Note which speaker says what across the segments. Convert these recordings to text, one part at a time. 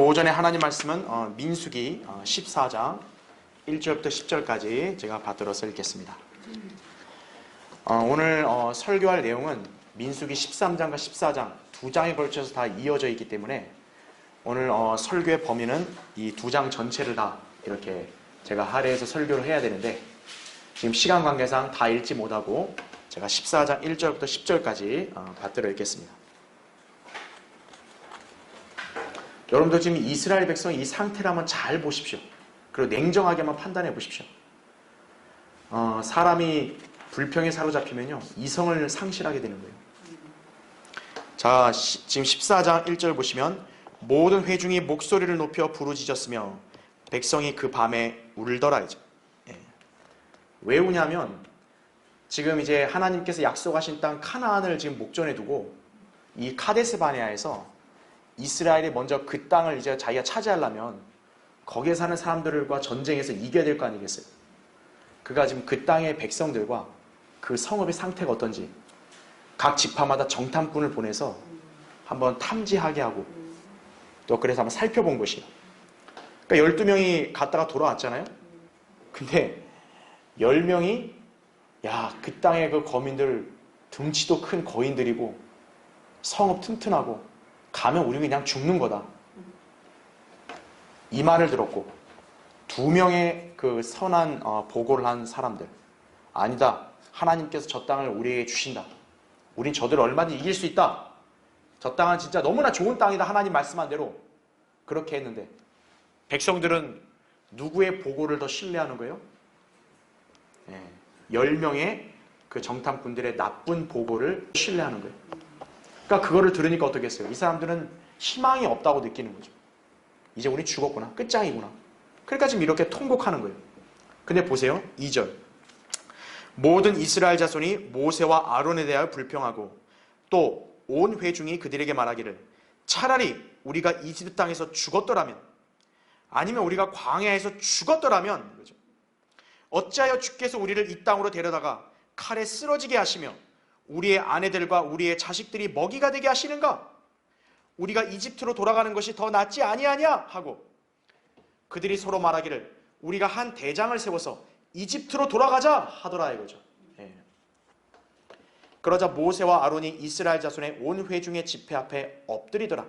Speaker 1: 오전에 하나님 말씀은 민수기 14장 1절부터 10절까지 제가 받들어서 읽겠습니다. 오늘 설교할 내용은 민수기 13장과 14장 두 장에 걸쳐서 다 이어져 있기 때문에 오늘 설교의 범위는 이 두 장 전체를 다 이렇게 제가 할애해서 설교를 해야 되는데 지금 시간 관계상 다 읽지 못하고 제가 14장 1절부터 10절까지 받들어 읽겠습니다. 여러분도 지금 이스라엘 백성 이 상태를 한번 잘 보십시오. 그리고 냉정하게 한번 판단해 보십시오. 사람이 불평에 사로잡히면요 이성을 상실하게 되는 거예요. 자, 지금 14장 1절 보시면 모든 회중이 목소리를 높여 부르짖었으며 백성이 그 밤에 울더라. 이제 왜 우냐면 지금 이제 하나님께서 약속하신 땅 카나안을 지금 목전에 두고 이 카데스 바네아에서 이스라엘이 먼저 그 땅을 이제 자기가 차지하려면 거기에 사는 사람들과 전쟁에서 이겨야 될 거 아니겠어요? 그가 지금 그 땅의 백성들과 그 성읍의 상태가 어떤지 각 지파마다 정탐꾼을 보내서 한번 탐지하게 하고 또 그래서 한번 살펴본 것이에요. 그러니까 12명이 갔다가 돌아왔잖아요. 근데 10명이 그 땅의 그 거민들 등치도 큰 거인들이고 성읍 튼튼하고 가면 우리 그냥 죽는 거다. 이 말을 들었고 2명의 그 선한 보고를 한 사람들 아니다. 하나님께서 저 땅을 우리에게 주신다. 우린 저들을 얼마든지 이길 수 있다. 저 땅은 진짜 너무나 좋은 땅이다. 하나님 말씀한 대로 그렇게 했는데 백성들은 누구의 보고를 더 신뢰하는 거예요? 10명의 그 정탐꾼들의 나쁜 보고를 신뢰하는 거예요. 그러니까 그거를 들으니까 어떻겠어요? 이 사람들은 희망이 없다고 느끼는 거죠. 이제 우리 죽었구나. 끝장이구나. 그러니까 지금 이렇게 통곡하는 거예요. 근데 보세요. 2절. 모든 이스라엘 자손이 모세와 아론에 대하여 불평하고 또 온 회중이 그들에게 말하기를 차라리 우리가 이집트 땅에서 죽었더라면 아니면 우리가 광야에서 죽었더라면 그렇죠? 어찌하여 주께서 우리를 이 땅으로 데려다가 칼에 쓰러지게 하시며 우리의 아내들과 우리의 자식들이 먹이가 되게 하시는가? 우리가 이집트로 돌아가는 것이 더 낫지 아니하냐? 하고 그들이 서로 말하기를 우리가 한 대장을 세워서 이집트로 돌아가자 하더라 이거죠. 그러자 모세와 아론이 이스라엘 자손의 온 회중의 집회 앞에 엎드리더라.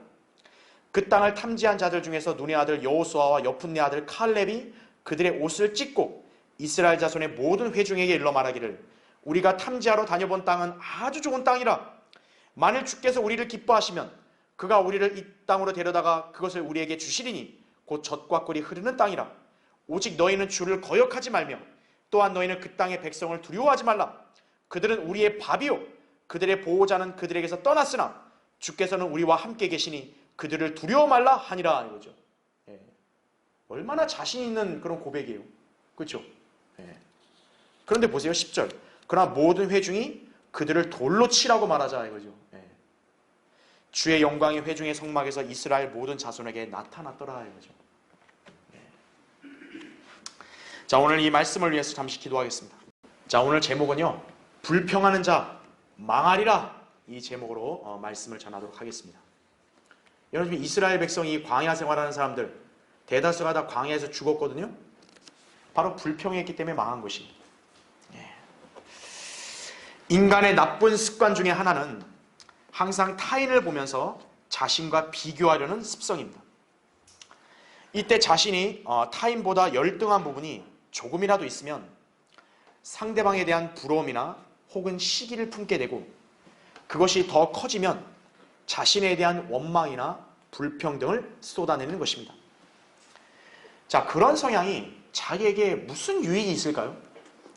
Speaker 1: 그 땅을 탐지한 자들 중에서 눈의 아들 여호수아와 여푼네 아들 칼렙이 그들의 옷을 찢고 이스라엘 자손의 모든 회중에게 일러 말하기를 우리가 탐지하러 다녀본 땅은 아주 좋은 땅이라. 만일 주께서 우리를 기뻐하시면 그가 우리를 이 땅으로 데려다가 그것을 우리에게 주시리니 곧 젖과 꿀이 흐르는 땅이라. 오직 너희는 주를 거역하지 말며 또한 너희는 그 땅의 백성을 두려워하지 말라. 그들은 우리의 밥이요 그들의 보호자는 그들에게서 떠났으나 주께서는 우리와 함께 계시니 그들을 두려워 말라 하니라 이거죠. 얼마나 자신 있는 그런 고백이에요. 그렇죠? 그런데 보세요. 10절. 그러나 모든 회중이 그들을 돌로 치라고 말하자 이거죠. 주의 영광이 회중의 성막에서 이스라엘 모든 자손에게 나타났더라 이거죠. 자, 오늘 이 말씀을 위해서 잠시 기도하겠습니다. 자, 오늘 제목은요 불평하는 자 망하리라 이 제목으로 말씀을 전하도록 하겠습니다. 여러분 이스라엘 백성이 광야 생활하는 사람들 대다수가 다 광야에서 죽었거든요. 바로 불평했기 때문에 망한 것입니다. 인간의 나쁜 습관 중에 하나는 항상 타인을 보면서 자신과 비교하려는 습성입니다. 이때 자신이 타인보다 열등한 부분이 조금이라도 있으면 상대방에 대한 부러움이나 혹은 시기를 품게 되고 그것이 더 커지면 자신에 대한 원망이나 불평 등을 쏟아내는 것입니다. 자, 그런 성향이 자기에게 무슨 유익이 있을까요?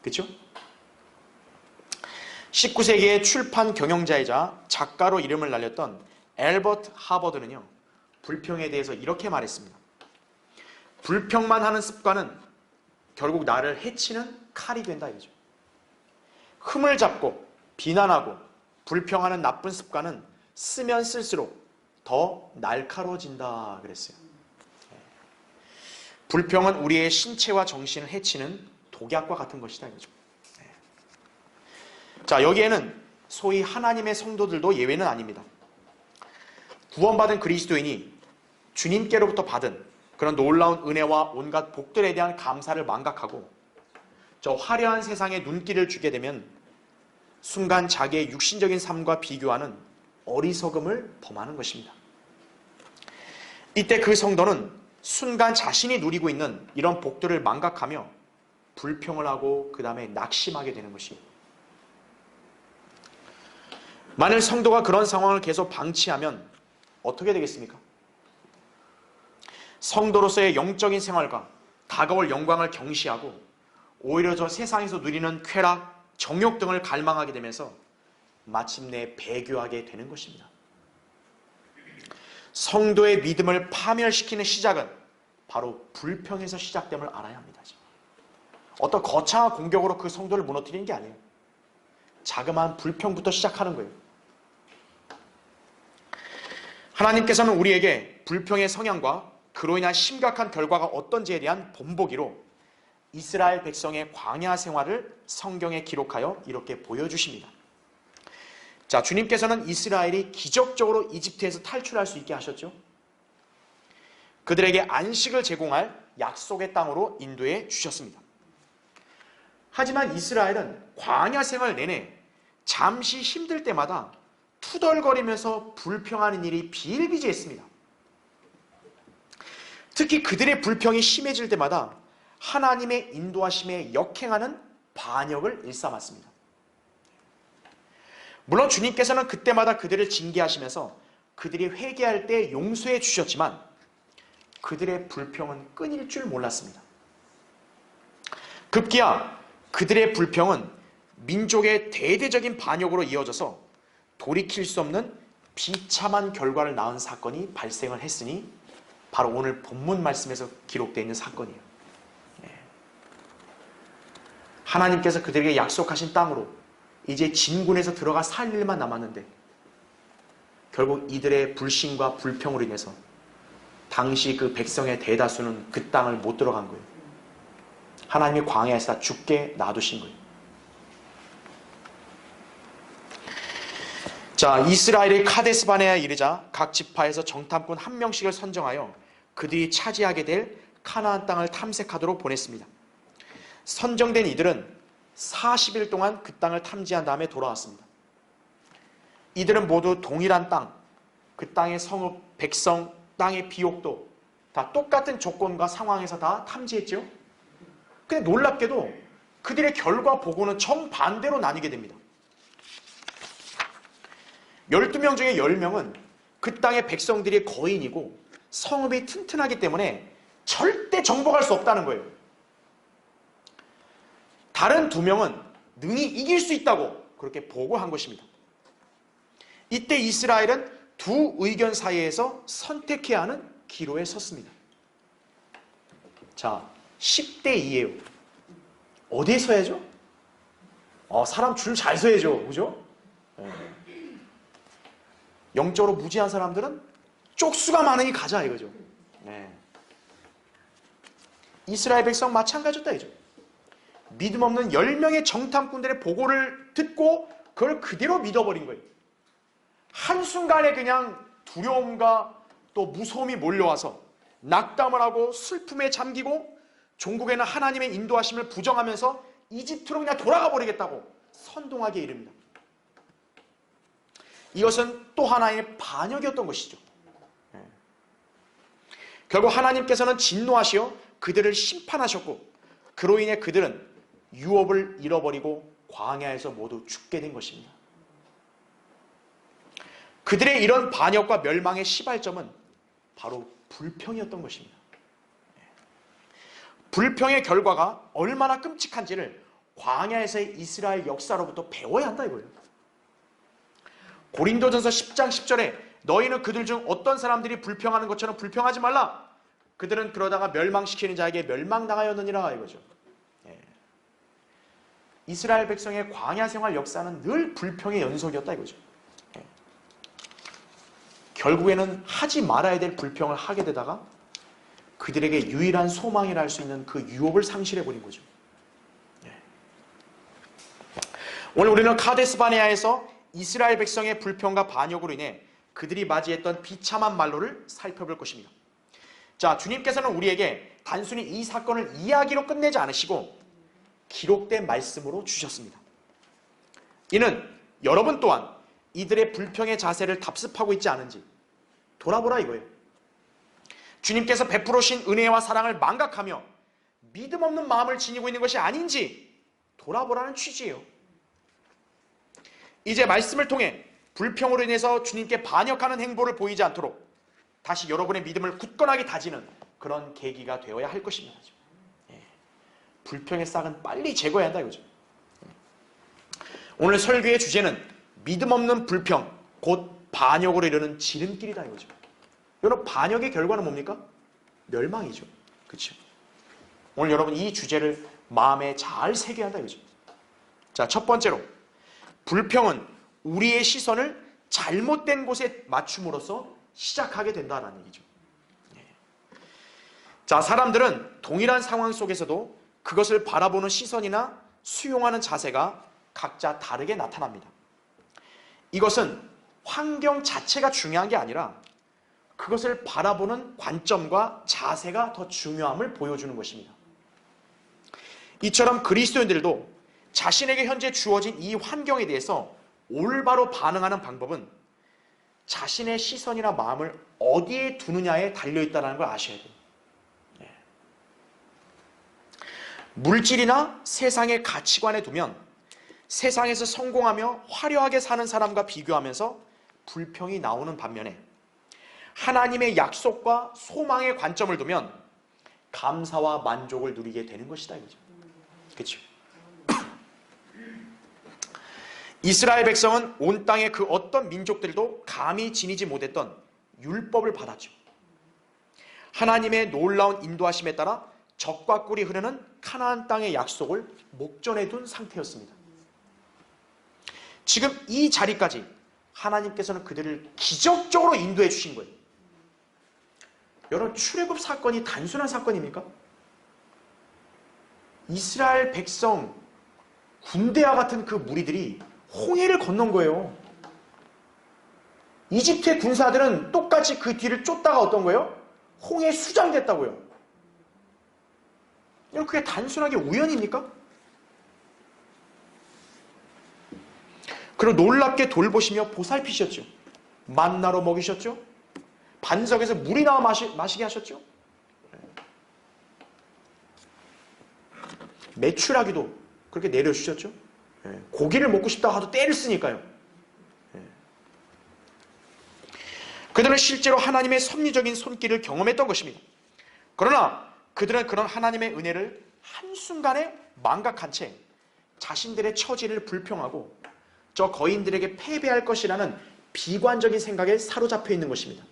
Speaker 1: 그렇죠? 19세기의 출판 경영자이자 작가로 이름을 날렸던 앨버트 하버드는요 불평에 대해서 이렇게 말했습니다. 불평만 하는 습관은 결국 나를 해치는 칼이 된다 이거죠. 흠을 잡고 비난하고 불평하는 나쁜 습관은 쓰면 쓸수록 더 날카로워진다 그랬어요. 불평은 우리의 신체와 정신을 해치는 독약과 같은 것이다 이거죠. 자, 여기에는 소위 하나님의 성도들도 예외는 아닙니다. 구원받은 그리스도인이 주님께로부터 받은 그런 놀라운 은혜와 온갖 복들에 대한 감사를 망각하고 저 화려한 세상에 눈길을 주게 되면 순간 자기의 육신적인 삶과 비교하는 어리석음을 범하는 것입니다. 이때 그 성도는 순간 자신이 누리고 있는 이런 복들을 망각하며 불평을 하고 그 다음에 낙심하게 되는 것이에요. 만일 성도가 그런 상황을 계속 방치하면 어떻게 되겠습니까? 성도로서의 영적인 생활과 다가올 영광을 경시하고 오히려 저 세상에서 누리는 쾌락, 정욕 등을 갈망하게 되면서 마침내 배교하게 되는 것입니다. 성도의 믿음을 파멸시키는 시작은 바로 불평에서 시작됨을 알아야 합니다. 어떤 거창한 공격으로 그 성도를 무너뜨리는 게 아니에요. 자그마한 불평부터 시작하는 거예요. 하나님께서는 우리에게 불평의 성향과 그로 인한 심각한 결과가 어떤지에 대한 본보기로 이스라엘 백성의 광야 생활을 성경에 기록하여 이렇게 보여주십니다. 자, 주님께서는 이스라엘이 기적적으로 이집트에서 탈출할 수 있게 하셨죠. 그들에게 안식을 제공할 약속의 땅으로 인도해 주셨습니다. 하지만 이스라엘은 광야 생활 내내 잠시 힘들 때마다 투덜거리면서 불평하는 일이 비일비재했습니다. 특히 그들의 불평이 심해질 때마다 하나님의 인도하심에 역행하는 반역을 일삼았습니다. 물론 주님께서는 그때마다 그들을 징계하시면서 그들이 회개할 때 용서해 주셨지만 그들의 불평은 끊일 줄 몰랐습니다. 급기야 그들의 불평은 민족의 대대적인 반역으로 이어져서 돌이킬 수 없는 비참한 결과를 낳은 사건이 발생을 했으니 바로 오늘 본문 말씀에서 기록되어 있는 사건이에요. 하나님께서 그들에게 약속하신 땅으로 이제 진군에서 들어가 살 일만 남았는데 결국 이들의 불신과 불평으로 인해서 당시 그 백성의 대다수는 그 땅을 못 들어간 거예요. 하나님이 광야에서 다 죽게 놔두신 거예요. 자, 이스라엘이 카데스바네아에 이르자 각 지파에서 정탐꾼 한 명씩을 선정하여 그들이 차지하게 될 가나안 땅을 탐색하도록 보냈습니다. 선정된 이들은 40일 동안 그 땅을 탐지한 다음에 돌아왔습니다. 이들은 모두 동일한 땅, 그 땅의 성읍, 백성, 땅의 비옥도 다 똑같은 조건과 상황에서 다 탐지했죠. 근데 놀랍게도 그들의 결과 보고는 정반대로 나뉘게 됩니다. 12명 중에 10명은 그 땅의 백성들이 거인이고 성읍이 튼튼하기 때문에 절대 정복할 수 없다는 거예요. 다른 2명은 능히 이길 수 있다고 그렇게 보고한 것입니다. 이때 이스라엘은 두 의견 사이에서 선택해야 하는 기로에 섰습니다. 자, 10대 2예요. 어디에 서야죠? 사람 줄 잘 서야죠. 그죠? 영적으로 무지한 사람들은 쪽수가 많으니 가자 이거죠. 이스라엘 백성 마찬가지였다 이죠. 믿음 없는 10명의 정탐꾼들의 보고를 듣고 그걸 그대로 믿어버린 거예요. 한순간에 그냥 두려움과 또 무서움이 몰려와서 낙담을 하고 슬픔에 잠기고 종국에는 하나님의 인도하심을 부정하면서 이집트로 그냥 돌아가 버리겠다고 선동하게 이릅니다. 이것은 또 하나의 반역이었던 것이죠. 결국 하나님께서는 진노하시어 그들을 심판하셨고 그로 인해 그들은 유업을 잃어버리고 광야에서 모두 죽게 된 것입니다. 그들의 이런 반역과 멸망의 시발점은 바로 불평이었던 것입니다. 불평의 결과가 얼마나 끔찍한지를 광야에서의 이스라엘 역사로부터 배워야 한다 이거예요. 고린도전서 10장 10절에 너희는 그들 중 어떤 사람들이 불평하는 것처럼 불평하지 말라. 그들은 그러다가 멸망시키는 자에게 멸망당하였느니라 이거죠. 이스라엘 백성의 광야 생활 역사는 늘 불평의 연속이었다 이거죠. 결국에는 하지 말아야 될 불평을 하게 되다가 그들에게 유일한 소망이라 할 수 있는 그 유업을 상실해버린 거죠. 오늘 우리는 카데스바네아에서 이스라엘 백성의 불평과 반역으로 인해 그들이 맞이했던 비참한 말로를 살펴볼 것입니다. 자, 주님께서는 우리에게 단순히 이 사건을 이야기로 끝내지 않으시고 기록된 말씀으로 주셨습니다. 이는 여러분 또한 이들의 불평의 자세를 답습하고 있지 않은지 돌아보라 이거예요. 주님께서 베풀으신 은혜와 사랑을 망각하며 믿음 없는 마음을 지니고 있는 것이 아닌지 돌아보라는 취지예요. 이제 말씀을 통해 불평으로 인해서 주님께 반역하는 행보를 보이지 않도록 다시 여러분의 믿음을 굳건하게 다지는 그런 계기가 되어야 할 것입니다. 불평의 싹은 빨리 제거해야 한다 이거죠. 오늘 설교의 주제는 믿음 없는 불평, 곧 반역으로 이르는 지름길이다 이거죠. 여러분, 반역의 결과는 뭡니까? 멸망이죠. 그렇죠? 오늘 여러분 이 주제를 마음에 잘 새겨야 한다 이거죠. 자, 첫 번째로 불평은 우리의 시선을 잘못된 곳에 맞춤으로써 시작하게 된다는 얘기죠. 자, 사람들은 동일한 상황 속에서도 그것을 바라보는 시선이나 수용하는 자세가 각자 다르게 나타납니다. 이것은 환경 자체가 중요한 게 아니라 그것을 바라보는 관점과 자세가 더 중요함을 보여주는 것입니다. 이처럼 그리스도인들도 자신에게 현재 주어진 이 환경에 대해서 올바로 반응하는 방법은 자신의 시선이나 마음을 어디에 두느냐에 달려있다는 걸 아셔야 돼요. 물질이나 세상의 가치관에 두면 세상에서 성공하며 화려하게 사는 사람과 비교하면서 불평이 나오는 반면에 하나님의 약속과 소망의 관점을 두면 감사와 만족을 누리게 되는 것이다 이거죠. 그렇죠? 이스라엘 백성은 온 땅의 그 어떤 민족들도 감히 지니지 못했던 율법을 받았죠. 하나님의 놀라운 인도하심에 따라 적과 꿀이 흐르는 가나안 땅의 약속을 목전에 둔 상태였습니다. 지금 이 자리까지 하나님께서는 그들을 기적적으로 인도해 주신 거예요. 여러분, 출애굽 사건이 단순한 사건입니까? 이스라엘 백성 군대와 같은 그 무리들이 홍해를 건넌 거예요. 이집트의 군사들은 똑같이 그 뒤를 쫓다가 어떤 거예요? 홍해에 수장됐다고요. 여러분, 그게 단순하게 우연입니까? 그리고 놀랍게 돌보시며 보살피셨죠. 만나로 먹이셨죠. 반석에서 물이 나와 마시게 하셨죠. 메추라기도 그렇게 내려주셨죠. 고기를 먹고 싶다고 하도 떼를 쓰니까요. 그들은 실제로 하나님의 섭리적인 손길을 경험했던 것입니다. 그러나 그들은 그런 하나님의 은혜를 한순간에 망각한 채 자신들의 처지를 불평하고 저 거인들에게 패배할 것이라는 비관적인 생각에 사로잡혀 있는 것입니다.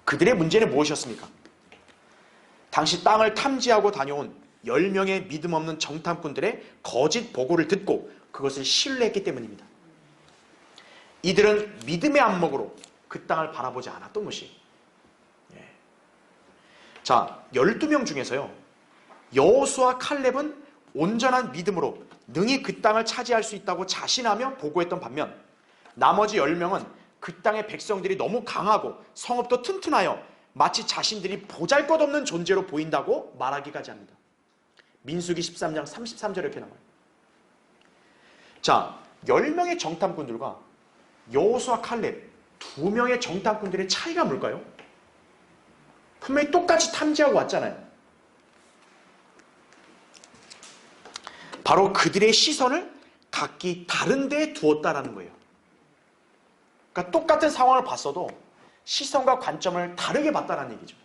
Speaker 1: 그들의 문제는 무엇이었습니까? 당시 땅을 탐지하고 다녀온 10명의 믿음 없는 정탐꾼들의 거짓 보고를 듣고 그것을 신뢰했기 때문입니다. 이들은 믿음의 안목으로 그 땅을 바라보지 않았던 것이에요. 자, 12명 중에서요, 여호수아 칼렙은 온전한 믿음으로 능히 그 땅을 차지할 수 있다고 자신하며 보고했던 반면 나머지 10명은 그 땅의 백성들이 너무 강하고 성읍도 튼튼하여 마치 자신들이 보잘것없는 존재로 보인다고 말하기까지 합니다. 민수기 13장 33절에 이렇게 나와요. 자, 10명의 정탐꾼들과 여호수아 칼렙 2명의 정탐꾼들의 차이가 뭘까요? 분명히 똑같이 탐지하고 왔잖아요. 바로 그들의 시선을 각기 다른 데에 두었다라는 거예요. 그러니까 똑같은 상황을 봤어도 시선과 관점을 다르게 봤다는 얘기죠.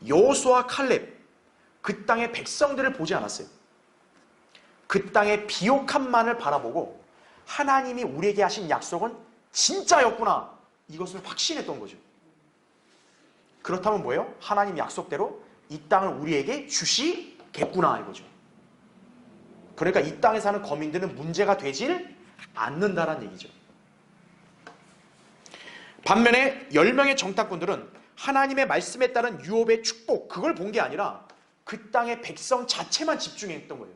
Speaker 1: 여호수아 칼렙, 그 땅의 백성들을 보지 않았어요. 그 땅의 비옥함만을 바라보고 하나님이 우리에게 하신 약속은 진짜였구나, 이것을 확신했던 거죠. 그렇다면 뭐예요? 하나님 약속대로 이 땅을 우리에게 주시겠구나 이거죠. 그러니까 이 땅에 사는 거민들은 문제가 되질 않는다라는 얘기죠. 반면에 10명의 정탐꾼들은 하나님의 말씀에 따른 유업의 축복, 그걸 본 게 아니라 그 땅의 백성 자체만 집중했던 거예요.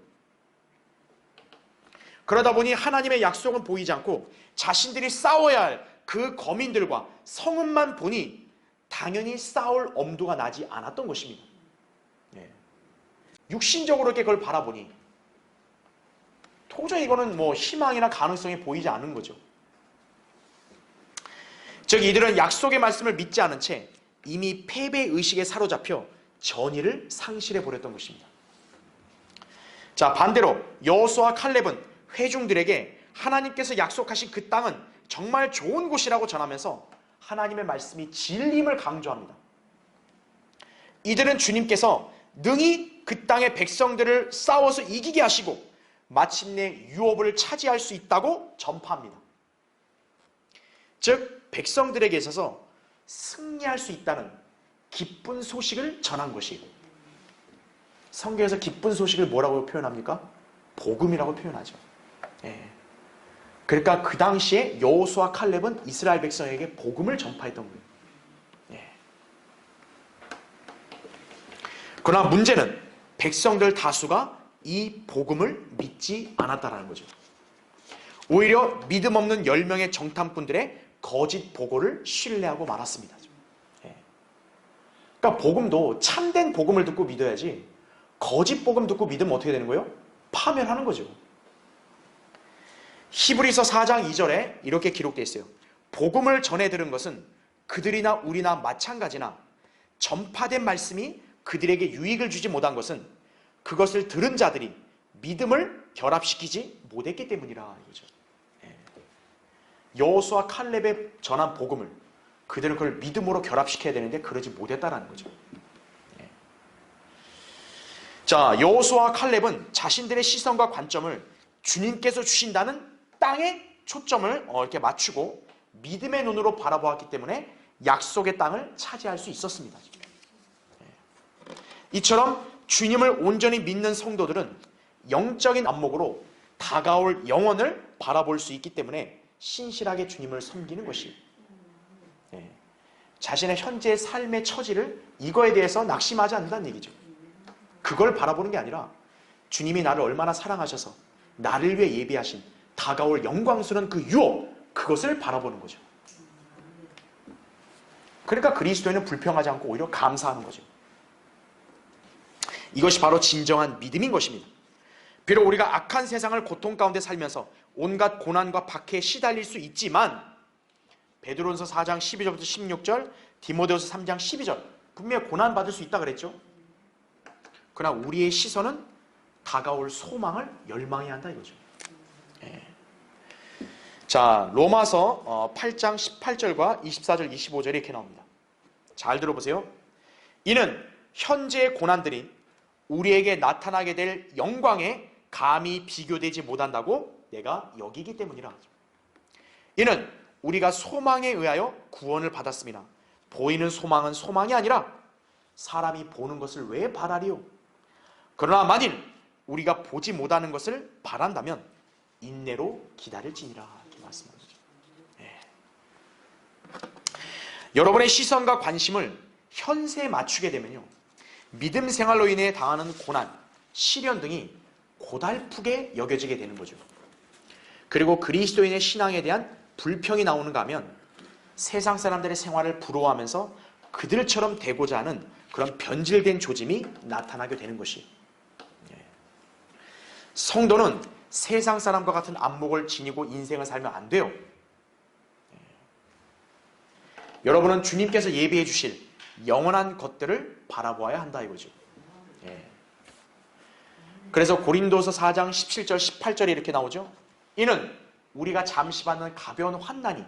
Speaker 1: 그러다 보니 하나님의 약속은 보이지 않고 자신들이 싸워야 할 그 거민들과 성읍만 보니 당연히 싸울 엄두가 나지 않았던 것입니다. 예. 육신적으로 이렇게 그걸 바라보니 도저히 이거는 뭐 희망이나 가능성이 보이지 않는 거죠. 즉 이들은 약속의 말씀을 믿지 않은 채 이미 패배의식에 사로잡혀 전의를 상실해 버렸던 것입니다. 자, 반대로 여호수아와 칼렙은 회중들에게 하나님께서 약속하신 그 땅은 정말 좋은 곳이라고 전하면서 하나님의 말씀이 진리임을 강조합니다. 이들은 주님께서 능히 그 땅의 백성들을 싸워서 이기게 하시고 마침내 유업을 차지할 수 있다고 전파합니다. 즉 백성들에게 있어서 승리할 수 있다는 기쁜 소식을 전한 것이에요. 성경에서 기쁜 소식을 뭐라고 표현합니까? 복음이라고 표현하죠. 예. 그러니까 그 당시에 여호수아와 칼렙은 이스라엘 백성에게 복음을 전파했던 거예요. 예. 그러나 문제는 백성들 다수가 이 복음을 믿지 않았다는 거죠. 오히려 믿음 없는 10명의 정탐꾼들의 거짓 보고를 신뢰하고 말았습니다. 예. 그러니까 복음도 참된 복음을 듣고 믿어야지 거짓 복음 듣고 믿으면 어떻게 되는 거예요? 파멸하는 거죠. 히브리서 4장 2절에 이렇게 기록되어 있어요. 복음을 전해 들은 것은 그들이나 우리나 마찬가지나 전파된 말씀이 그들에게 유익을 주지 못한 것은 그것을 들은 자들이 믿음을 결합시키지 못했기 때문이라 이거죠. 여호수아 칼렙의 전한 복음을 그들은 그걸 믿음으로 결합시켜야 되는데 그러지 못했다라는 거죠. 자, 여호수아와 칼렙은 자신들의 시선과 관점을 주님께서 주신다는 땅에 초점을 이렇게 맞추고 믿음의 눈으로 바라보았기 때문에 약속의 땅을 차지할 수 있었습니다. 이처럼 주님을 온전히 믿는 성도들은 영적인 안목으로 다가올 영혼을 바라볼 수 있기 때문에 신실하게 주님을 섬기는 것이 자신의 현재의 삶의 처지를 이거에 대해서 낙심하지 않는다는 얘기죠. 그걸 바라보는 게 아니라 주님이 나를 얼마나 사랑하셔서 나를 위해 예비하신 다가올 영광스러운 그 유업, 그것을 바라보는 거죠. 그러니까 그리스도인은 불평하지 않고 오히려 감사하는 거죠. 이것이 바로 진정한 믿음인 것입니다. 비록 우리가 악한 세상을 고통 가운데 살면서 온갖 고난과 박해에 시달릴 수 있지만 베드로전서 4장 12절부터 16절, 디모데후서 3장 12절 분명히 고난받을 수 있다 그랬죠. 그러나 우리의 시선은 다가올 소망을 열망해야 한다 이거죠. 자, 로마서 8장 18절과 24절 25절이 이렇게 나옵니다. 잘 들어보세요. 이는 현재의 고난들이 우리에게 나타나게 될 영광에 감히 비교되지 못한다고 내가 여기기 때문이라. 이는 우리가 소망에 의하여 구원을 받았습니다. 보이는 소망은 소망이 아니라 사람이 보는 것을 왜 바라리요? 그러나 만일 우리가 보지 못하는 것을 바란다면 인내로 기다릴지니라. 이렇게 말씀하죠. 여러분의 시선과 관심을 현세에 맞추게 되면요, 믿음 생활로 인해 당하는 고난, 시련 등이 고달프게 여겨지게 되는 거죠. 그리고 그리스도인의 신앙에 대한 불평이 나오는가 하면 세상 사람들의 생활을 부러워하면서 그들처럼 되고자 하는 그런 변질된 조짐이 나타나게 되는 것이, 성도는 세상 사람과 같은 안목을 지니고 인생을 살면 안 돼요. 여러분은 주님께서 예비해 주실 영원한 것들을 바라보아야 한다 이거죠. 그래서 고린도서 4장 17절 18절에 이렇게 나오죠. 이는 우리가 잠시 받는 가벼운 환난이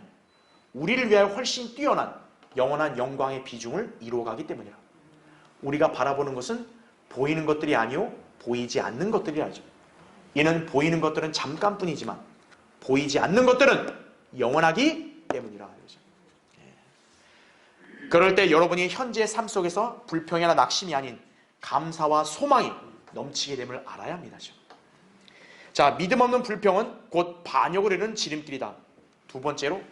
Speaker 1: 우리를 위하여 훨씬 뛰어난 영원한 영광의 비중을 이루어가기 때문이라. 우리가 바라보는 것은 보이는 것들이 아니요 보이지 않는 것들이라죠. 이는 보이는 것들은 잠깐뿐이지만 보이지 않는 것들은 영원하기 때문이라. 그럴 때 여러분이 현재의 삶 속에서 불평이나 낙심이 아닌 감사와 소망이 넘치게 됨을 알아야 합니다. 자, 믿음 없는 불평은 곧 반역을 이루는 지름길이다. 두 번째로,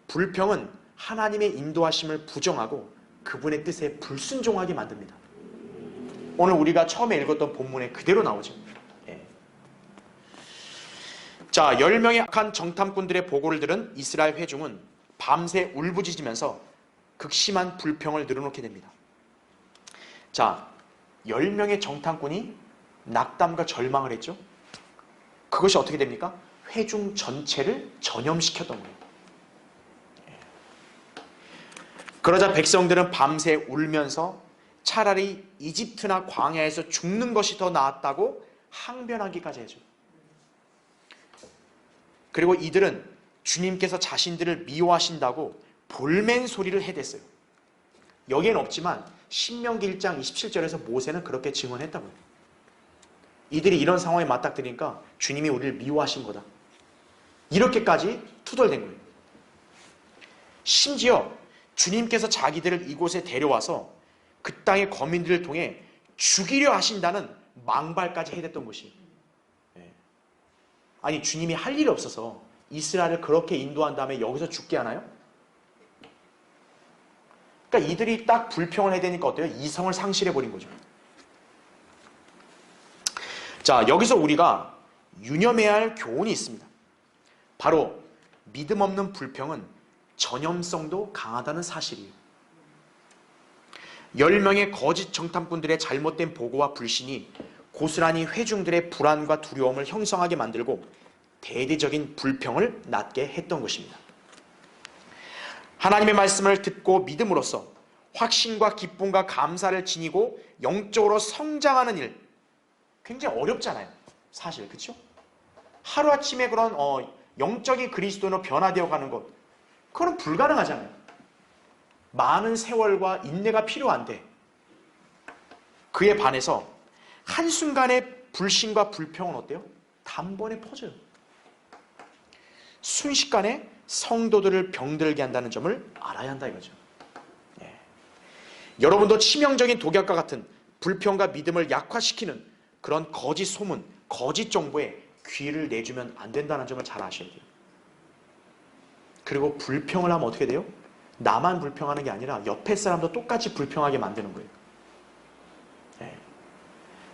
Speaker 1: 불평은 하나님의 인도하심을 부정하고 그분의 뜻에 불순종하게 만듭니다. 오늘 우리가 처음에 읽었던 본문에 그대로 나오죠. 자, 10명의 악한 정탐꾼들의 보고를 들은 이스라엘 회중은 밤새 울부짖으면서 극심한 불평을 늘어놓게 됩니다. 자, 10명의 정탐꾼이 낙담과 절망을 했죠. 그것이 어떻게 됩니까? 회중 전체를 전염시켰던 거예요. 그러자 백성들은 밤새 울면서 차라리 이집트나 광야에서 죽는 것이 더 나았다고 항변하기까지 해줘요. 그리고 이들은 주님께서 자신들을 미워하신다고 볼멘 소리를 해댔어요. 여기에는 없지만 신명기 1장 27절에서 모세는 그렇게 증언했다고요. 이들이 이런 상황에 맞닥뜨리니까 주님이 우리를 미워하신 거다. 이렇게까지 투덜댄 거예요. 심지어 주님께서 자기들을 이곳에 데려와서 그 땅의 거민들을 통해 죽이려 하신다는 망발까지 해댔던 것이에요. 아니, 주님이 할 일이 없어서 이스라엘을 그렇게 인도한 다음에 여기서 죽게 하나요? 그러니까 이들이 딱 불평을 해대니까 어때요? 이성을 상실해버린 거죠. 자, 여기서 우리가 유념해야 할 교훈이 있습니다. 바로 믿음 없는 불평은 전염성도 강하다는 사실이에요. 10명의 거짓 정탐꾼들의 잘못된 보고와 불신이 고스란히 회중들의 불안과 두려움을 형성하게 만들고 대대적인 불평을 낳게 했던 것입니다. 하나님의 말씀을 듣고 믿음으로써 확신과 기쁨과 감사를 지니고 영적으로 성장하는 일, 굉장히 어렵잖아요. 사실, 그렇죠? 하루아침에 그런 영적인 그리스도로 변화되어 가는 것, 그건 불가능하잖아요. 많은 세월과 인내가 필요한데 그에 반해서 한순간의 불신과 불평은 어때요? 단번에 퍼져요. 순식간에 성도들을 병들게 한다는 점을 알아야 한다 이거죠. 여러분도 치명적인 독약과 같은 불평과 믿음을 약화시키는 그런 거짓 소문, 거짓 정보에 귀를 내주면 안 된다는 점을 잘 아셔야 돼요. 그리고 불평을 하면 어떻게 돼요? 나만 불평하는 게 아니라 옆에 사람도 똑같이 불평하게 만드는 거예요.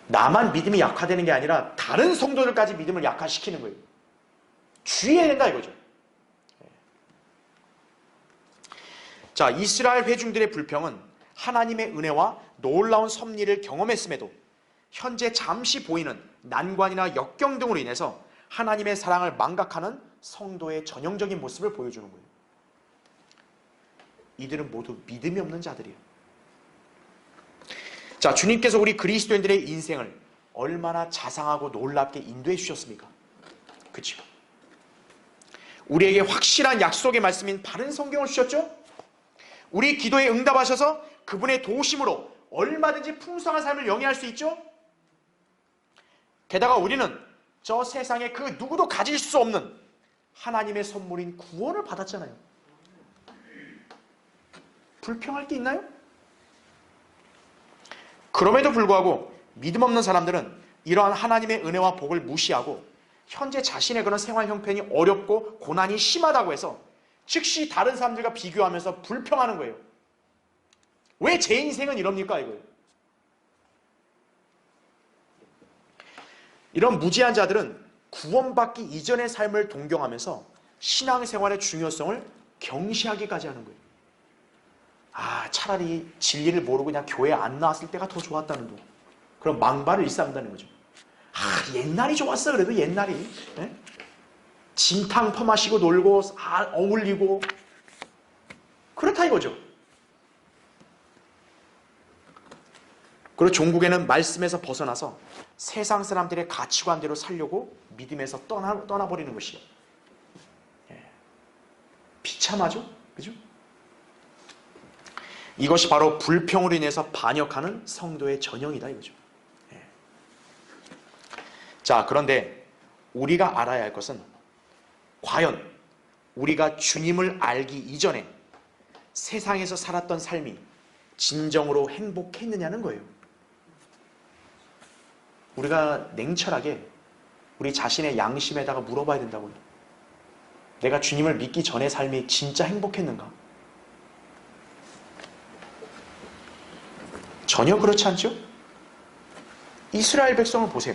Speaker 1: 나만 믿음이 약화되는 게 아니라 다른 성도들까지 믿음을 약화시키는 거예요. 주의해야 된다 이거죠. 자, 이스라엘 회중들의 불평은 하나님의 은혜와 놀라운 섭리를 경험했음에도 현재 잠시 보이는 난관이나 역경 등으로 인해서 하나님의 사랑을 망각하는 성도의 전형적인 모습을 보여주는 거예요. 이들은 모두 믿음이 없는 자들이에요. 자, 주님께서 우리 그리스도인들의 인생을 얼마나 자상하고 놀랍게 인도해 주셨습니까? 그렇죠? 우리에게 확실한 약속의 말씀인 바른 성경을 주셨죠? 우리 기도에 응답하셔서 그분의 도우심으로 얼마든지 풍성한 삶을 영위할 수 있죠? 게다가 우리는 저 세상에 그 누구도 가질 수 없는 하나님의 선물인 구원을 받았잖아요. 불평할 게 있나요? 그럼에도 불구하고 믿음 없는 사람들은 이러한 하나님의 은혜와 복을 무시하고 현재 자신의 그런 생활 형편이 어렵고 고난이 심하다고 해서 즉시 다른 사람들과 비교하면서 불평하는 거예요. 왜 제 인생은 이럽니까? 이거예요. 이런 무지한 자들은 구원받기 이전의 삶을 동경하면서 신앙생활의 중요성을 경시하기까지 하는 거예요. 아, 차라리 진리를 모르고 그냥 교회 안 나왔을 때가 더 좋았다는 둥. 그런 망발을 일삼는다는 거죠. 아, 옛날이 좋았어. 그래도 옛날이. 네? 진탕 퍼마시고 놀고 어울리고 그렇다 이거죠. 그리고 종국에는 말씀에서 벗어나서 세상 사람들의 가치관대로 살려고 믿음에서 떠나버리는 것이에요. 비참하죠? 그죠? 이것이 바로 불평으로 인해서 반역하는 성도의 전형이다 이거죠. 자, 그런데 우리가 알아야 할 것은 과연 우리가 주님을 알기 이전에 세상에서 살았던 삶이 진정으로 행복했느냐는 거예요. 우리가 냉철하게 우리 자신의 양심에다가 물어봐야 된다고요. 내가 주님을 믿기 전의 삶이 진짜 행복했는가? 전혀 그렇지 않죠? 이스라엘 백성을 보세요.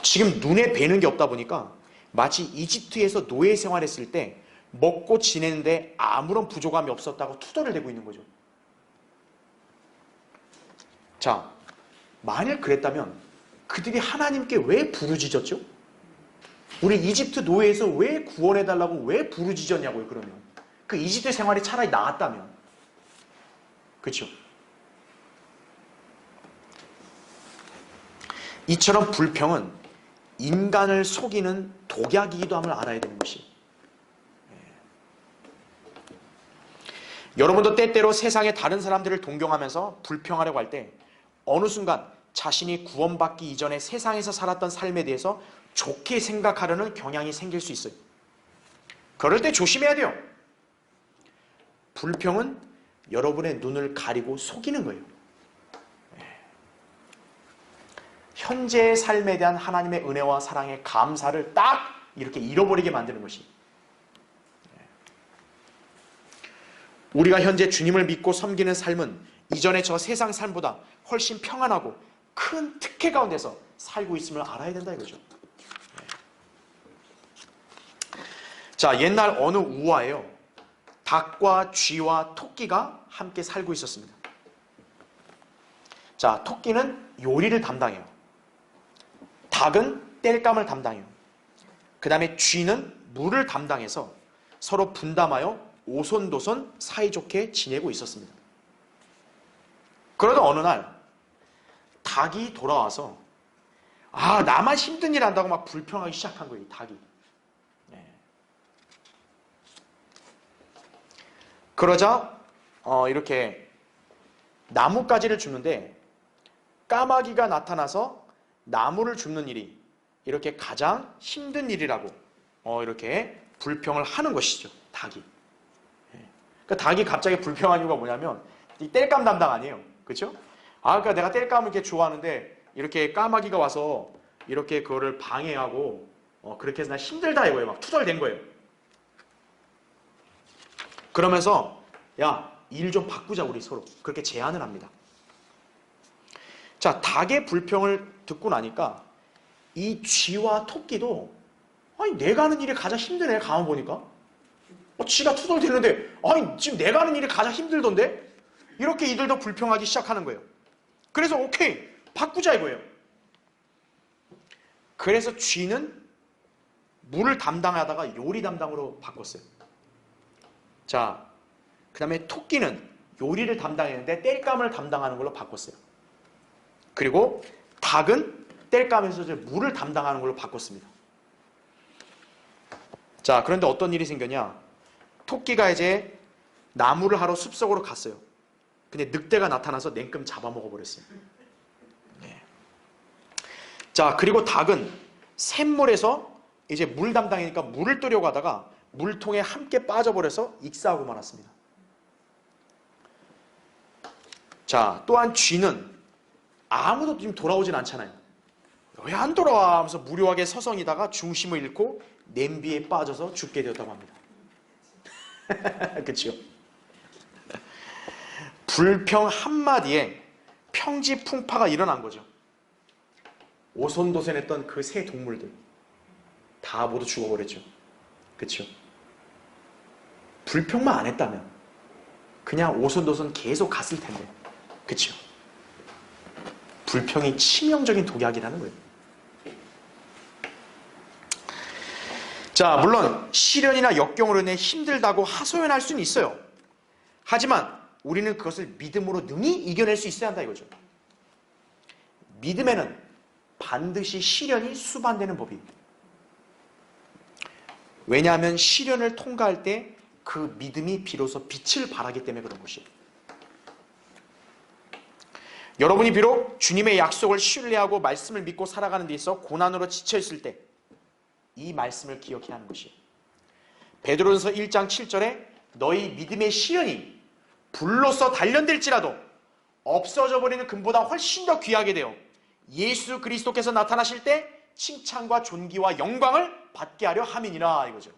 Speaker 1: 지금 눈에 뵈는 게 없다 보니까 마치 이집트에서 노예 생활했을 때 먹고 지내는데 아무런 부족함이 없었다고 투덜을 대고 있는 거죠. 자, 만일 그랬다면 그들이 하나님께 왜 부르짖었죠? 우리 이집트 노예에서 왜 구원해달라고 왜 부르짖었냐고요, 그러면. 그 이집트 생활이 차라리 나았다면. 그렇죠? 이처럼 불평은 인간을 속이는 독약이기도 함을 알아야 되는 것이. 여러분도 때때로 세상의 다른 사람들을 동경하면서 불평하려고 할 때 어느 순간 자신이 구원받기 이전에 세상에서 살았던 삶에 대해서 좋게 생각하려는 경향이 생길 수 있어요. 그럴 때 조심해야 돼요. 불평은 여러분의 눈을 가리고 속이는 거예요. 현재의 삶에 대한 하나님의 은혜와 사랑의 감사를 딱 이렇게 잃어버리게 만드는 것이. 우리가 현재 주님을 믿고 섬기는 삶은 이전의 저 세상 삶보다 훨씬 평안하고 큰 특혜 가운데서 살고 있음을 알아야 된다 이거죠. 자, 옛날 어느 우화에요, 닭과 쥐와 토끼가 함께 살고 있었습니다. 자, 토끼는 요리를 담당해요. 닭은 땔감을 담당해요. 그 다음에 쥐는 물을 담당해서 서로 분담하여 오손도손 사이좋게 지내고 있었습니다. 그러다 어느 날 닭이 돌아와서 나만 힘든 일 한다고 막 불평하기 시작한 거예요, 이 닭이. 그러자 이렇게 나뭇가지를 줍는데 까마귀가 나타나서 나무를 줍는 일이 이렇게 가장 힘든 일이라고 이렇게 불평을 하는 것이죠, 닭이. 그러니까 닭이 갑자기 불평한 이유가 뭐냐면 이 땔감 담당 아니에요, 그렇죠? 그러니까 내가 땔감을 이렇게 좋아하는데 이렇게 까마귀가 와서 이렇게 그거를 방해하고 그렇게 해서 나 힘들다 이거예요. 막 투덜댄 거예요. 그러면서 야, 일 좀 바꾸자 우리 서로, 그렇게 제안을 합니다. 자, 닭의 불평을 듣고 나니까 이 쥐와 토끼도 내가 하는 일이 가장 힘드네, 가만 보니까. 쥐가 투덜대는데 지금 내가 하는 일이 가장 힘들던데? 이렇게 이들도 불평하기 시작하는 거예요. 그래서 오케이, 바꾸자 이거예요. 그래서 쥐는 물을 담당하다가 요리 담당으로 바꿨어요. 자, 그 다음에 토끼는 요리를 담당했는데 땔감을 담당하는 걸로 바꿨어요. 그리고 닭은 땔감에서 이제 물을 담당하는 걸로 바꿨습니다. 자, 그런데 어떤 일이 생겼냐? 토끼가 이제 나무를 하러 숲속으로 갔어요. 근데 늑대가 나타나서 냉큼 잡아먹어버렸어요. 네. 자, 그리고 닭은 샘물에서 이제 물 담당이니까 물을 뜨려고 하다가 물통에 함께 빠져버려서 익사하고 말았습니다. 자, 또한 쥐는 아무도 지금 돌아오진 않잖아요. 왜 안 돌아와? 하면서 무료하게 서성이다가 중심을 잃고 냄비에 빠져서 죽게 되었다고 합니다. 그렇죠? 불평 한마디에 평지풍파가 일어난 거죠. 오손도손했던 그 새 동물들 다 모두 죽어버렸죠. 그렇죠? 불평만 안 했다면 그냥 오손도손 계속 갔을 텐데. 그렇죠? 불평이 치명적인 독약이라는 거예요. 자, 물론 시련이나 역경으로 인해 힘들다고 하소연할 수는 있어요. 하지만 우리는 그것을 믿음으로 능히 이겨낼 수 있어야 한다 이거죠. 믿음에는 반드시 시련이 수반되는 법입니다. 왜냐하면 시련을 통과할 때 그 믿음이 비로소 빛을 발하기 때문에 그런 것이에요. 여러분이 비록 주님의 약속을 신뢰하고 말씀을 믿고 살아가는 데 있어 고난으로 지쳐있을 때 이 말씀을 기억해야 하는 것이에요. 베드로전서 1장 7절에 너희 믿음의 시련이 불로써 단련될지라도 없어져 버리는 금보다 훨씬 더 귀하게 되어 예수 그리스도께서 나타나실 때 칭찬과 존귀와 영광을 받게 하려 함이니라 이거죠.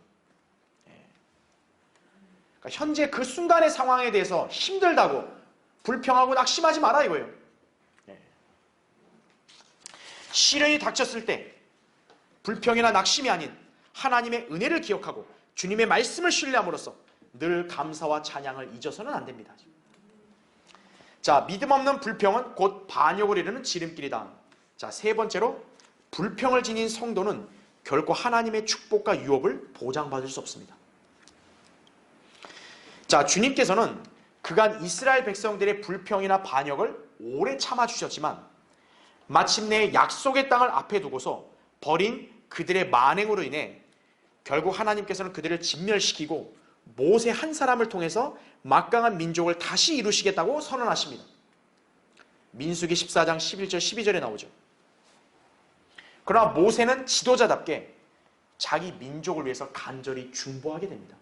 Speaker 1: 그러니까 현재 그 순간의 상황에 대해서 힘들다고 불평하고 낙심하지 마라 이거예요. 시련이 닥쳤을 때 불평이나 낙심이 아닌 하나님의 은혜를 기억하고 주님의 말씀을 신뢰함으로써 늘 감사와 찬양을 잊어서는 안 됩니다. 자, 믿음 없는 불평은 곧 반역을 이루는 지름길이다. 자, 세 번째로 불평을 지닌 성도는 결코 하나님의 축복과 유업을 보장받을 수 없습니다. 자, 주님께서는 그간 이스라엘 백성들의 불평이나 반역을 오래 참아주셨지만 마침내 약속의 땅을 앞에 두고서 벌인 그들의 만행으로 인해 결국 하나님께서는 그들을 진멸시키고 모세 한 사람을 통해서 막강한 민족을 다시 이루시겠다고 선언하십니다. 민수기 14장 11절 12절에 나오죠. 그러나 모세는 지도자답게 자기 민족을 위해서 간절히 중보하게 됩니다.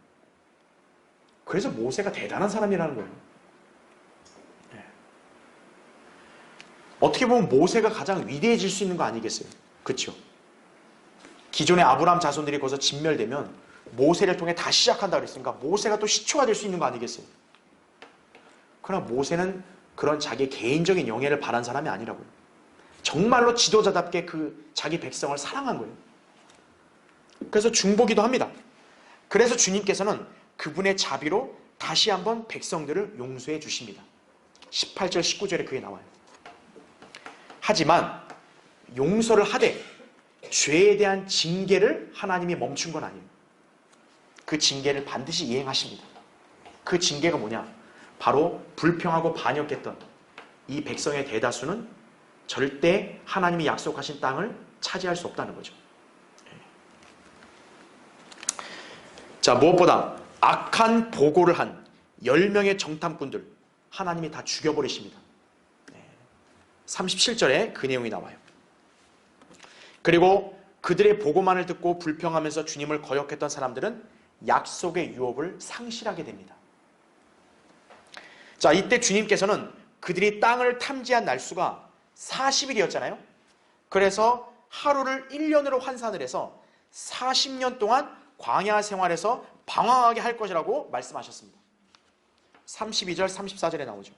Speaker 1: 그래서 모세가 대단한 사람이라는 거예요. 네. 어떻게 보면 모세가 가장 위대해질 수 있는 거 아니겠어요? 그렇죠? 기존의 아브라함 자손들이 거기서 진멸되면 모세를 통해 다시 시작한다 그랬으니까 모세가 또 시초가 될 수 있는 거 아니겠어요? 그러나 모세는 그런 자기 개인적인 영예를 바란 사람이 아니라고요. 정말로 지도자답게 그 자기 백성을 사랑한 거예요. 그래서 중보기도 합니다. 그래서 주님께서는 그분의 자비로 다시 한번 백성들을 용서해 주십니다. 18절 19절에 그게 나와요. 하지만 용서를 하되 죄에 대한 징계를 하나님이 멈춘 건 아니에요. 그 징계를 반드시 이행하십니다. 그 징계가 뭐냐? 바로 불평하고 반역했던 이 백성의 대다수는 절대 하나님이 약속하신 땅을 차지할 수 없다는 거죠. 자, 무엇보다 악한 보고를 한 10명의 정탐꾼들 하나님이 다 죽여버리십니다. 37절에 그 내용이 나와요. 그리고 그들의 보고만을 듣고 불평하면서 주님을 거역했던 사람들은 약속의 유업을 상실하게 됩니다. 자, 이때 주님께서는 그들이 땅을 탐지한 날수가 40일이었잖아요. 그래서 하루를 1년으로 환산을 해서 40년 동안 광야 생활에서 방황하게 할 것이라고 말씀하셨습니다. 32절, 34절에 나오죠.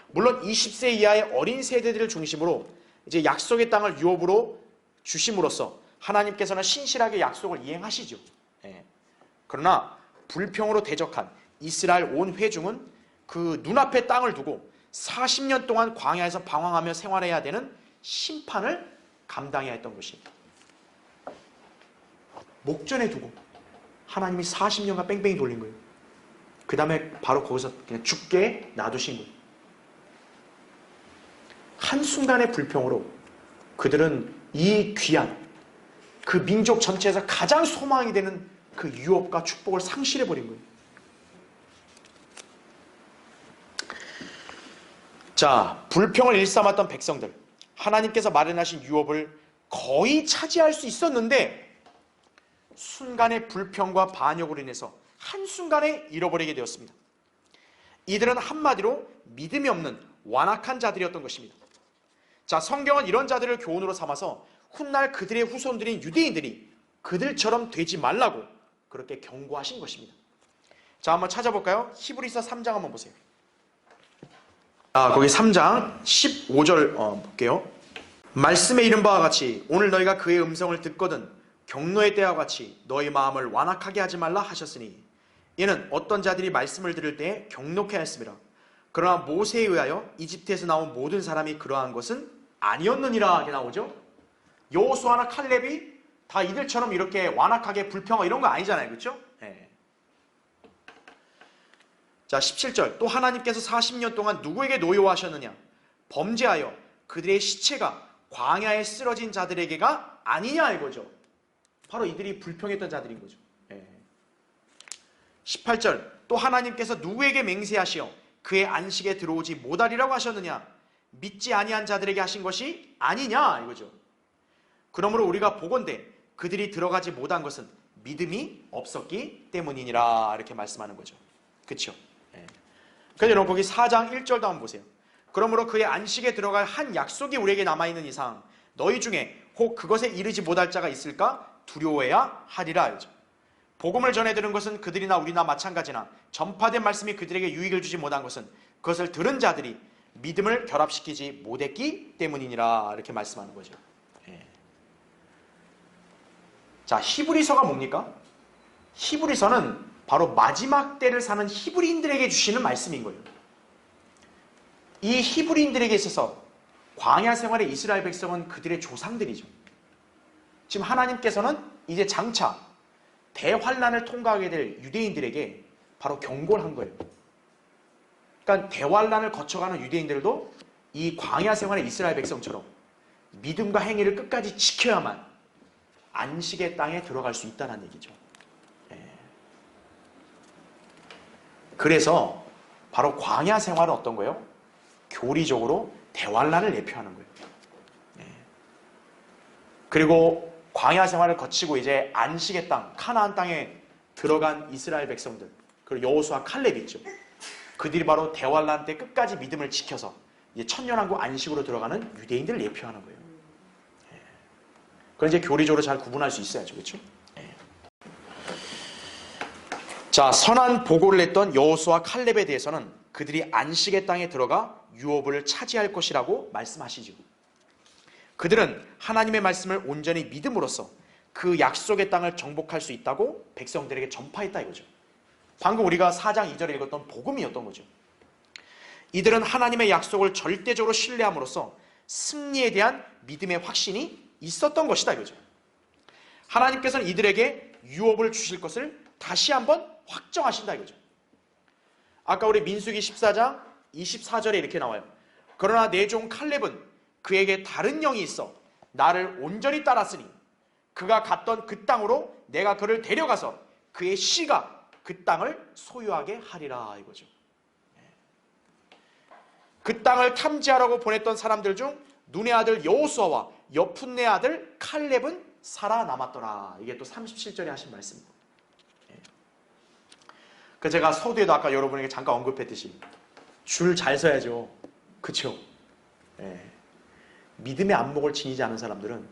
Speaker 1: 물론 20세 이하의 어린 세대들을 중심으로 이제 약속의 땅을 유업으로 주심으로써 하나님께서는 신실하게 약속을 이행하시죠. 그러나 불평으로 대적한 이스라엘 온 회중은 그 눈앞에 땅을 두고 40년 동안 광야에서 방황하며 생활해야 되는 심판을 감당해야 했던 것입니다. 목전에 두고 하나님이 40년간 뺑뺑이 돌린 거예요. 그 다음에 바로 거기서 그냥 죽게 놔두신 거예요. 한순간의 불평으로 그들은 이 귀한 그 민족 전체에서 가장 소망이 되는 그 유업과 축복을 상실해버린 거예요. 자, 불평을 일삼았던 백성들, 하나님께서 마련하신 유업을 거의 차지할 수 있었는데 순간의 불평과 반역으로 인해서 한순간에 잃어버리게 되었습니다. 이들은 한마디로 믿음이 없는 완악한 자들이었던 것입니다. 자, 성경은 이런 자들을 교훈으로 삼아서 훗날 그들의 후손들인 유대인들이 그들처럼 되지 말라고 그렇게 경고하신 것입니다. 자, 한번 찾아볼까요? 히브리서 3장 한번 보세요. 거기 3장 15절 볼게요. 말씀에 이른 바와 같이 오늘 너희가 그의 음성을 듣거든 경노의 때와 같이 너희 마음을 완악하게 하지 말라 하셨으니 이는 어떤 자들이 말씀을 들을 때에 경노케 하였습니다. 그러나 모세에 의하여 이집트에서 나온 모든 사람이 그러한 것은 아니었느니라 이렇게 나오죠. 여호수아나 칼렙이 다 이들처럼 이렇게 완악하게 불평하고 이런 거 아니잖아요. 그렇죠? 네. 자, 17절 또 하나님께서 40년 동안 누구에게 노여워하셨느냐? 범죄하여 그들의 시체가 광야에 쓰러진 자들에게가 아니냐 이거죠. 바로 이들이 불평했던 자들인 거죠. 18절 또 하나님께서 누구에게 맹세하시어 그의 안식에 들어오지 못하리라고 하셨느냐? 믿지 아니한 자들에게 하신 것이 아니냐 이거죠. 그러므로 우리가 보건대 그들이 들어가지 못한 것은 믿음이 없었기 때문이니라 이렇게 말씀하는 거죠. 그렇죠? 그래서 여러분 거기 4장 1절도 한번 보세요. 그러므로 그의 안식에 들어갈 한 약속이 우리에게 남아있는 이상 너희 중에 혹 그것에 이르지 못할 자가 있을까 두려워해야 하리라 이죠. 복음을 전해드는 것은 그들이나 우리나 마찬가지나 전파된 말씀이 그들에게 유익을 주지 못한 것은 그것을 들은 자들이 믿음을 결합시키지 못했기 때문이니라 이렇게 말씀하는 거죠. 자, 히브리서가 뭡니까? 히브리서는 바로 마지막 때를 사는 히브리인들에게 주시는 말씀인 거예요. 이 히브리인들에게 있어서 광야 생활의 이스라엘 백성은 그들의 조상들이죠. 지금 하나님께서는 이제 장차 대환란을 통과하게 될 유대인들에게 바로 경고를 한 거예요. 그러니까 대환란을 거쳐가는 유대인들도 이 광야 생활의 이스라엘 백성처럼 믿음과 행위를 끝까지 지켜야만 안식의 땅에 들어갈 수 있다는 얘기죠. 그래서 바로 광야 생활은 어떤 거예요? 교리적으로 대환란을 예표하는 거예요. 그리고 광야 생활을 거치고 이제 안식의 땅, 카나안 땅에 들어간 이스라엘 백성들, 그리고 여호수아 칼렙 있죠. 그들이 바로 대환란 때 끝까지 믿음을 지켜서 이제 천년왕국 안식으로 들어가는 유대인들을 예표하는 거예요. 그건 이제 교리적으로 잘 구분할 수 있어야죠, 그렇죠? 자, 선한 보고를 했던 여호수아 칼렙에 대해서는 그들이 안식의 땅에 들어가 유업을 차지할 것이라고 말씀하시죠. 그들은 하나님의 말씀을 온전히 믿음으로써 그 약속의 땅을 정복할 수 있다고 백성들에게 전파했다 이거죠. 방금 우리가 4장 2절에 읽었던 복음이었던 거죠. 이들은 하나님의 약속을 절대적으로 신뢰함으로써 승리에 대한 믿음의 확신이 있었던 것이다 이거죠. 하나님께서는 이들에게 유업을 주실 것을 다시 한번 확정하신다 이거죠. 아까 우리 민수기 14장 24절에 이렇게 나와요. 그러나 내 종 칼렙은 그에게 다른 영이 있어 나를 온전히 따랐으니 그가 갔던 그 땅으로 내가 그를 데려가서 그의 씨가 그 땅을 소유하게 하리라 이거죠. 그 땅을 탐지하라고 보냈던 사람들 중 눈의 아들 여호수아와 여푼네 아들 칼렙은 살아남았더라. 이게 또 37절에 하신 말씀입니다. 그 제가 서두에도 아까 여러분에게 잠깐 언급했듯이 줄 잘 서야죠. 그쵸? 믿음의 안목을 지니지 않은 사람들은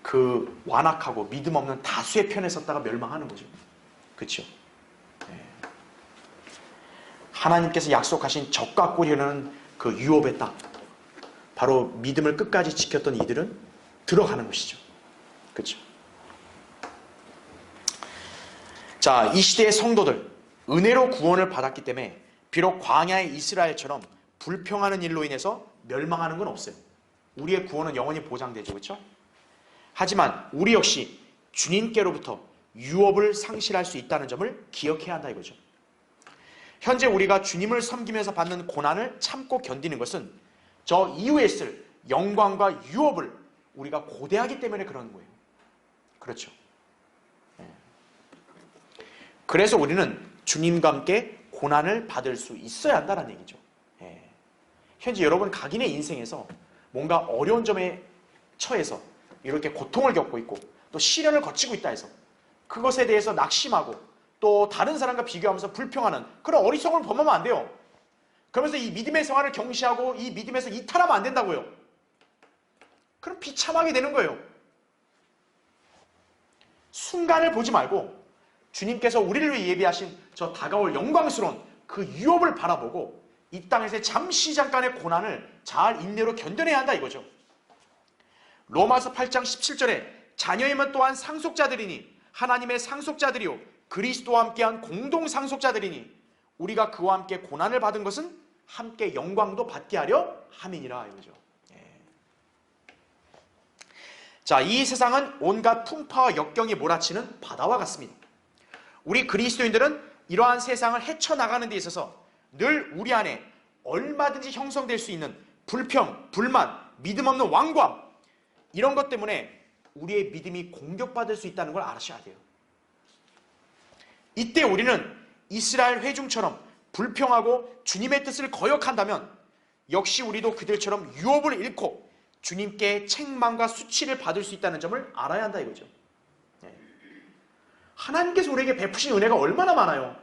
Speaker 1: 그 완악하고 믿음 없는 다수의 편에 섰다가 멸망하는 거죠. 그쵸? 하나님께서 약속하신 적과 꿀이라는 그 유업의 땅, 바로 믿음을 끝까지 지켰던 이들은 들어가는 것이죠. 그렇죠? 자, 이 시대의 성도들 은혜로 구원을 받았기 때문에 비록 광야의 이스라엘처럼 불평하는 일로 인해서 멸망하는 건 없어요. 우리의 구원은 영원히 보장되죠. 그렇죠? 하지만 우리 역시 주님께로부터 유업을 상실할 수 있다는 점을 기억해야 한다 이거죠. 현재 우리가 주님을 섬기면서 받는 고난을 참고 견디는 것은 저 이후에 있을 영광과 유업을 우리가 고대하기 때문에 그러는 거예요. 그렇죠. 그래서 우리는 주님과 함께 고난을 받을 수 있어야 한다는 얘기죠. 현재 여러분 각인의 인생에서 뭔가 어려운 점에 처해서 이렇게 고통을 겪고 있고 또 시련을 거치고 있다 해서 그것에 대해서 낙심하고 또 다른 사람과 비교하면서 불평하는 그런 어리석음을 범하면 안 돼요. 그러면서 이 믿음의 생활을 경시하고 이 믿음에서 이탈하면 안 된다고요. 그럼 비참하게 되는 거예요. 순간을 보지 말고 주님께서 우리를 위해 예비하신 저 다가올 영광스러운 그 유업을 바라보고 이 땅에서의 잠시 잠깐의 고난을 잘 인내로 견뎌내야 한다 이거죠. 로마서 8장 17절에 자녀이면 또한 상속자들이니 하나님의 상속자들이요 그리스도와 함께한 공동 상속자들이니 우리가 그와 함께 고난을 받은 것은 함께 영광도 받게 하려 함이니라 이거죠. 자, 이 세상은 온갖 풍파와 역경이 몰아치는 바다와 같습니다. 우리 그리스도인들은 이러한 세상을 헤쳐나가는 데 있어서 늘 우리 안에 얼마든지 형성될 수 있는 불평, 불만, 믿음 없는 완고함 이런 것 때문에 우리의 믿음이 공격받을 수 있다는 걸 아셔야 돼요. 이때 우리는 이스라엘 회중처럼 불평하고 주님의 뜻을 거역한다면 역시 우리도 그들처럼 유업을 잃고 주님께 책망과 수치를 받을 수 있다는 점을 알아야 한다 이거죠. 하나님께서 우리에게 베푸신 은혜가 얼마나 많아요.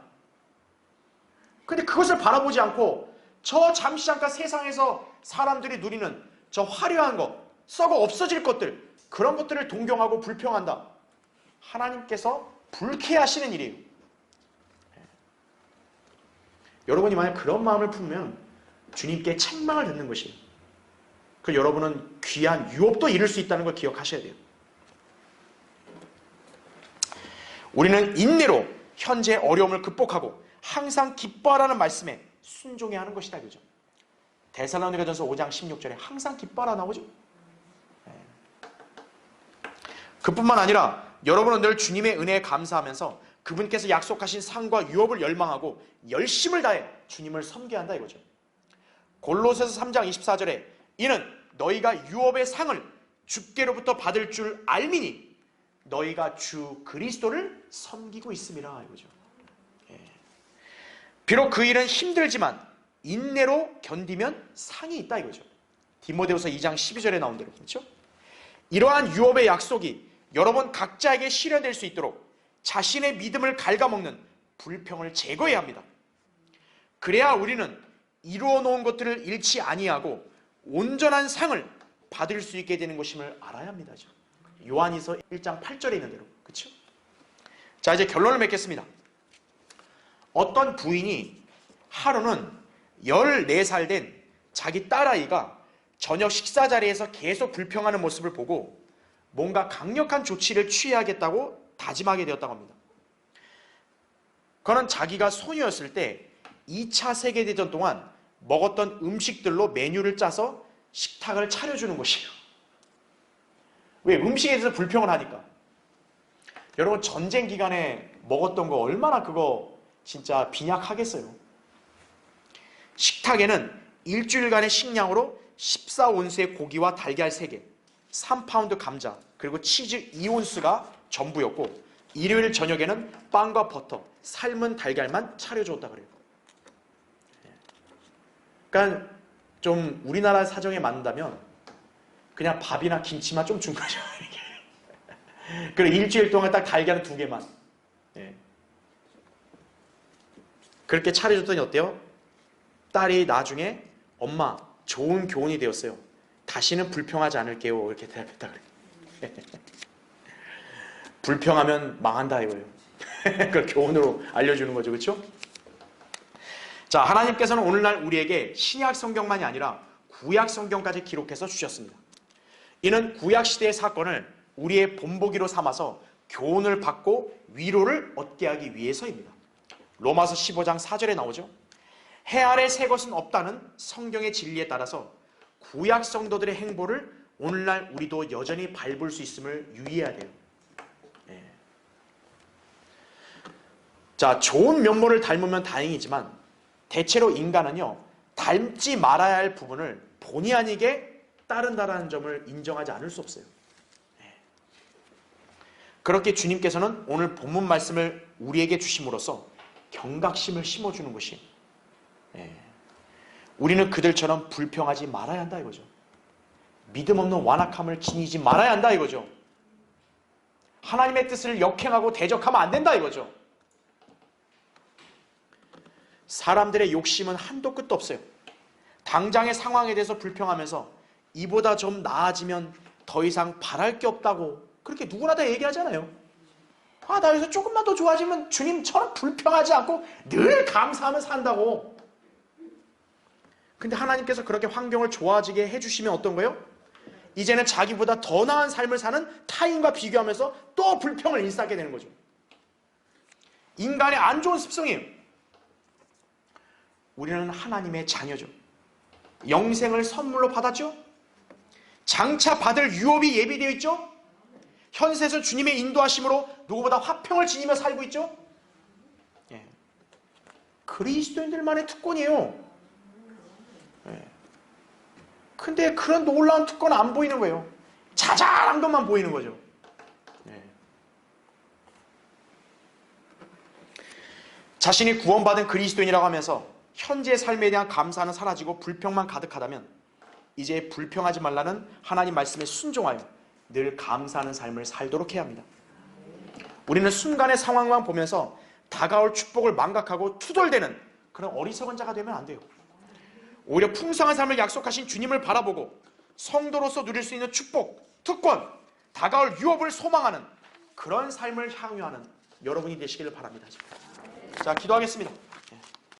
Speaker 1: 근데 그것을 바라보지 않고 저 잠시 잠깐 세상에서 사람들이 누리는 저 화려한 것, 썩어 없어질 것들 그런 것들을 동경하고 불평한다. 하나님께서 불쾌하시는 일이에요. 여러분이 만약 그런 마음을 품으면 주님께 책망을 듣는 것이에요. 그 여러분은 귀한 유업도 잃을 수 있다는 걸 기억하셔야 돼요. 우리는 인내로 현재 어려움을 극복하고 항상 기뻐하라는 말씀에 순종해야 하는 것이다. 그죠? 데살로니가전서 5장 16절에 항상 기뻐하라 나오죠? 그뿐만 아니라 여러분은 늘 주님의 은혜에 감사하면서 그분께서 약속하신 상과 유업을 열망하고 열심을 다해 주님을 섬겨야 한다 이거죠. 골로새서 3장 24절에 이는 너희가 유업의 상을 주께로부터 받을 줄 알미니 너희가 주 그리스도를 섬기고 있음이라 이거죠. 비록 그 일은 힘들지만 인내로 견디면 상이 있다 이거죠. 디모데후서 2장 12절에 나온 대로. 그렇죠? 이러한 유업의 약속이 여러분 각자에게 실현될 수 있도록 자신의 믿음을 갉아먹는 불평을 제거해야 합니다. 그래야 우리는 이루어 놓은 것들을 잃지 아니하고 온전한 상을 받을 수 있게 되는 것임을 알아야 합니다. 요한이서 1장 8절에 있는 대로. 그렇죠? 자, 이제 결론을 맺겠습니다. 어떤 부인이 하루는 14살 된 자기 딸아이가 저녁 식사 자리에서 계속 불평하는 모습을 보고 뭔가 강력한 조치를 취해야겠다고 다짐하게 되었다고 합니다. 그는 자기가 소녀였을 때 2차 세계대전 동안 먹었던 음식들로 메뉴를 짜서 식탁을 차려주는 것이에요. 왜? 음식에 대해서 불평을 하니까. 여러분 전쟁 기간에 먹었던 거 얼마나 그거 진짜 빈약하겠어요. 식탁에는 일주일간의 식량으로 14온스의 고기와 달걀 3개, 3파운드 감자, 그리고 치즈 2온스가 전부였고 일요일 저녁에는 빵과 버터, 삶은 달걀만 차려주었다 그래요. 그러니까 좀 우리나라 사정에 맞는다면 그냥 밥이나 김치만 좀 준 거죠. 그리고 일주일 동안 딱 달걀은 2개만. 그렇게 차려줬더니 어때요? 딸이 나중에 엄마 좋은 교훈이 되었어요. 다시는 불평하지 않을게요. 이렇게 대답했다 그래요. 불평하면 망한다 이거예요. 그걸 교훈으로 알려주는 거죠. 그렇죠? 자, 하나님께서는 오늘날 우리에게 신약 성경만이 아니라 구약 성경까지 기록해서 주셨습니다. 이는 구약 시대의 사건을 우리의 본보기로 삼아서 교훈을 받고 위로를 얻게 하기 위해서입니다. 로마서 15장 4절에 나오죠. 해 아래 새 것은 없다는 성경의 진리에 따라서 구약 성도들의 행보를 오늘날 우리도 여전히 밟을 수 있음을 유의해야 돼요. 자, 좋은 면모를 닮으면 다행이지만 대체로 인간은요, 닮지 말아야 할 부분을 본의 아니게 따른다는 점을 인정하지 않을 수 없어요. 그렇게 주님께서는 오늘 본문 말씀을 우리에게 주심으로써 경각심을 심어주는 것이, 우리는 그들처럼 불평하지 말아야 한다 이거죠. 믿음 없는 완악함을 지니지 말아야 한다 이거죠. 하나님의 뜻을 역행하고 대적하면 안 된다 이거죠. 사람들의 욕심은 한도 끝도 없어요. 당장의 상황에 대해서 불평하면서 이보다 좀 나아지면 더 이상 바랄 게 없다고 그렇게 누구나 다 얘기하잖아요. 아, 나 여기서 조금만 더 좋아지면 주님처럼 불평하지 않고 늘 감사하며 산다고. 근데 하나님께서 그렇게 환경을 좋아지게 해주시면 어떤 거예요? 이제는 자기보다 더 나은 삶을 사는 타인과 비교하면서 또 불평을 일삼게 되는 거죠. 인간의 안 좋은 습성이에요. 우리는 하나님의 자녀죠. 영생을 선물로 받았죠. 장차 받을 유업이 예비되어 있죠. 현세에서 주님의 인도하심으로 누구보다 화평을 지니며 살고 있죠. 그리스도인들만의 특권이에요. 근데 그런 놀라운 특권은 안 보이는 거예요. 자잘한 것만 보이는 거죠. 자신이 구원받은 그리스도인이라고 하면서 현재의 삶에 대한 감사는 사라지고 불평만 가득하다면 이제 불평하지 말라는 하나님 말씀에 순종하여 늘 감사하는 삶을 살도록 해야 합니다. 우리는 순간의 상황만 보면서 다가올 축복을 망각하고 투덜대는 그런 어리석은 자가 되면 안 돼요. 오히려 풍성한 삶을 약속하신 주님을 바라보고 성도로서 누릴 수 있는 축복, 특권, 다가올 유업을 소망하는 그런 삶을 향유하는 여러분이 되시기를 바랍니다. 자, 기도하겠습니다.